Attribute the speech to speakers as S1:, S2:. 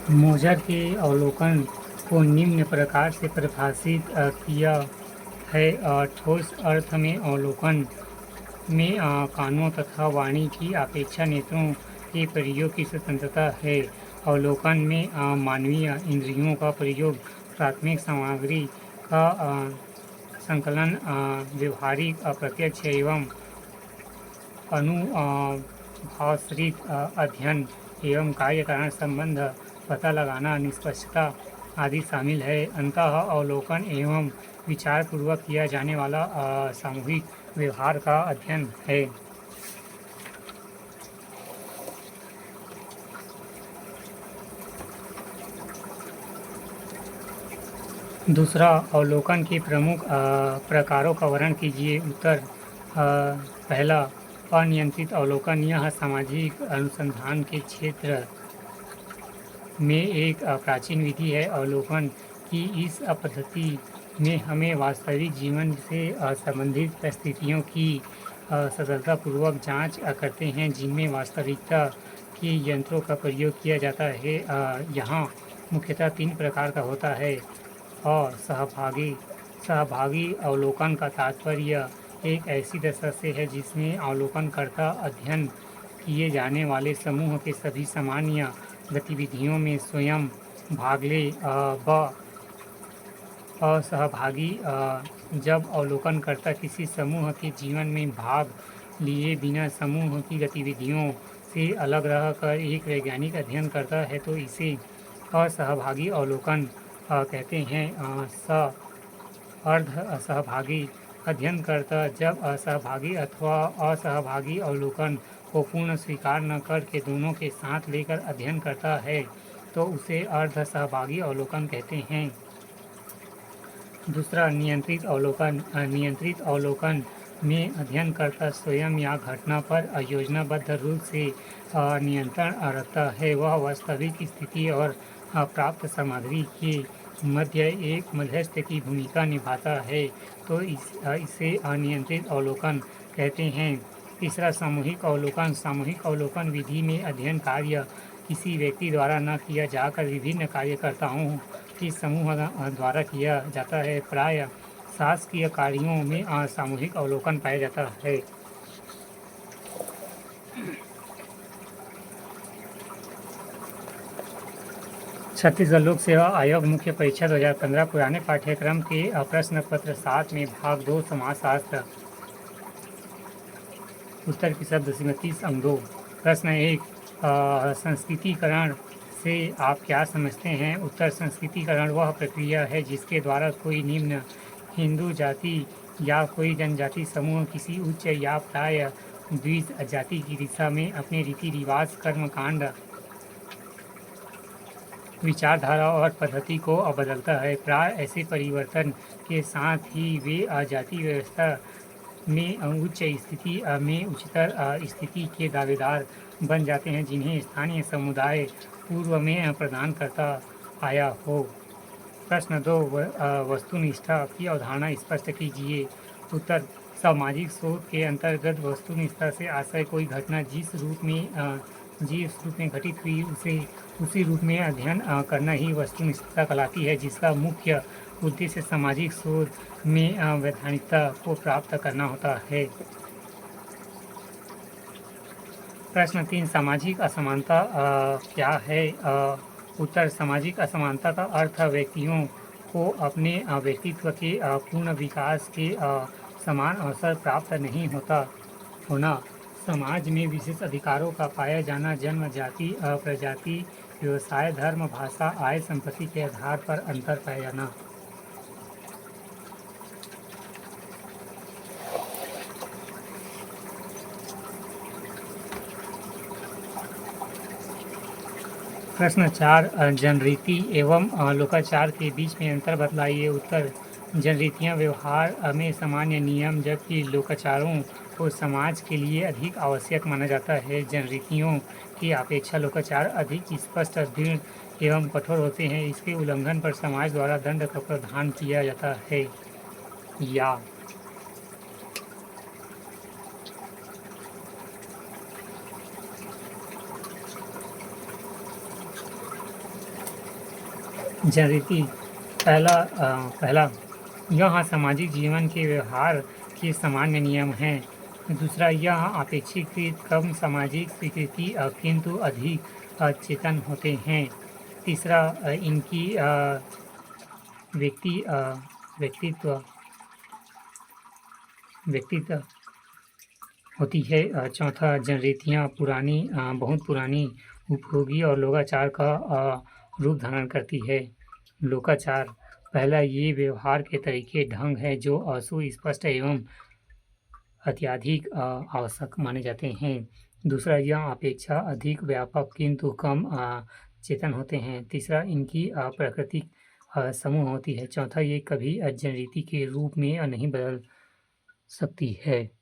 S1: मोज़र के अवलोकन को निम्न प्रकार से परिभाषित किया है। ठोस अर्थ में अवलोकन में कानों तथा वाणी की अपेक्षा नेत्रों के प्रयोग की स्वतंत्रता है। अवलोकन में मानवीय इंद्रियों का प्रयोग प्राथमिक सामग्री का संकलन, व्यवहारिक, अप्रत्यक्ष एवं अनुभवाश्रित अध्ययन एवं कार्य कारण संबंध पता लगाना, निष्पक्षता आदि शामिल है। अंततः अवलोकन एवं विचारपूर्वक किया जाने वाला सामूहिक व्यवहार का अध्ययन है। दूसरा, अवलोकन के प्रमुख प्रकारों का वर्णन कीजिए। उत्तर। पहला, अनियंत्रित अवलोकन। यह सामाजिक अनुसंधान के क्षेत्र में एक प्राचीन विधि है। अवलोकन की इस पद्धति में हमें वास्तविक जीवन से संबंधित परिस्थितियों की सफलतापूर्वक जांच करते हैं जिनमें वास्तविकता के यंत्रों का प्रयोग किया जाता है। यहाँ मुख्यतः 3 प्रकार का होता है। असहभागी सहभागी अवलोकन का तात्पर्य एक ऐसी दशा से है जिसमें अवलोकनकर्ता अध्ययन किए जाने वाले समूह के सभी सामान्य गतिविधियों में स्वयं भाग ले। असहभागी जब अवलोकनकर्ता किसी समूह के जीवन में भाग लिए बिना समूह की गतिविधियों से अलग रहकर एक वैज्ञानिक अध्ययन करता है तो इसे असहभागी अवलोकन कहते हैं। अर्ध असहभागी अध्ययनकर्ता जब असहभागी अथवा असहभागी अवलोकन को पूर्ण स्वीकार न करके दोनों के साथ लेकर अध्ययन करता है तो उसे अर्ध सहभागी अवलोकन कहते हैं। दूसरा, नियंत्रित अवलोकन। नियंत्रित अवलोकन में अध्ययनकर्ता स्वयं या घटना पर योजनाबद्ध रूप से नियंत्रण रखता है। वह वास्तविक स्थिति और प्राप्त सामग्री के मध्य एक मध्यस्थ की भूमिका निभाता है तो इसे अनियंत्रित अवलोकन कहते हैं। तीसरा, सामूहिक अवलोकन। सामूहिक अवलोकन विधि में अध्ययन कार्य किसी व्यक्ति द्वारा न किया जाकर विभिन्न कार्यकर्ताओं के समूह द्वारा किया जाता है। प्राय शासकीय कार्यों में सामूहिक अवलोकन पाया जाता है। छत्तीसगढ़ लोक सेवा आयोग मुख्य परीक्षा 2015 पुराने पाठ्यक्रम के प्रश्न पत्र 7 में भाग 2 समाजशास्त्र उत्तर की शब्द सीमा 30 अंक 2। प्रश्न 1, संस्कृतिकरण से आप क्या समझते हैं? उत्तर, संस्कृतिकरण वह प्रक्रिया है जिसके द्वारा कोई निम्न हिंदू जाति या कोई जनजाति समूह किसी उच्च या प्राय द्विज जाति की दिशा में अपने रीति रिवाज, कर्मकांड, विचारधारा और पद्धति को बदलता है। प्राय ऐसे परिवर्तन के साथ ही वे जाति व्यवस्था में उच्च स्थिति में उच्चतर स्थिति के दावेदार बन जाते हैं जिन्हें स्थानीय समुदाय पूर्व में प्रदान करता आया हो। प्रश्न 2, वस्तुनिष्ठा की अवधारणा स्पष्ट कीजिए। उत्तर, सामाजिक शोध के अंतर्गत वस्तुनिष्ठा से आशय कोई घटना जिस रूप में घटित हुई उसी रूप में अध्ययन करना ही वस्तुनिष्ठता कहलाती है, जिसका मुख्य उद्देश्य सामाजिक शोध में वैधानिकता को प्राप्त करना होता है। प्रश्न 3, सामाजिक असमानता क्या है? उत्तर, सामाजिक असमानता का अर्थ व्यक्तियों को अपने व्यक्तित्व के पूर्ण विकास के समान अवसर प्राप्त नहीं होना, समाज में विशेष अधिकारों का पाया जाना, जन्म, जाति, प्रजाति, व्यवसाय, धर्म, भाषा, आय, संपत्ति के आधार पर अंतर पाया जाना। प्रश्न 4, जनरीति एवं लोकाचार के बीच में अंतर बतलाइए। उत्तर, जनरीतियाँ व्यवहार में सामान्य नियम जबकि लोकाचारों को समाज के लिए अधिक आवश्यक माना जाता है। जनरीतियों की अपेक्षा लोकाचार अधिक स्पष्ट, दृढ़ एवं कठोर होते हैं। इसके उल्लंघन पर समाज द्वारा दंड का प्रावधान किया जाता है। या जनरीति पहला यह सामाजिक जीवन के व्यवहार के सामान्य नियम हैं। दूसरा, यह अपेक्षाकृत कम सामाजिक स्वीकृति किंतु अधिक चेतन होते हैं। तीसरा, इनकी व्यक्ति व्यक्तित्व व्यक्तित्व होती है। चौथा, जनरीतियाँ बहुत पुरानी, उपयोगी और लोकाचार का रूप धारण करती है। लोकाचार पहला, ये व्यवहार के तरीके ढंग है जो सुस्पष्ट एवं अत्यधिक आवश्यक माने जाते हैं। दूसरा, यह अपेक्षा अधिक व्यापक किंतु कम चेतन होते हैं। तीसरा, इनकी प्राकृतिक समूह होती है। चौथा, ये कभी जनरीति के रूप में नहीं बदल सकती है।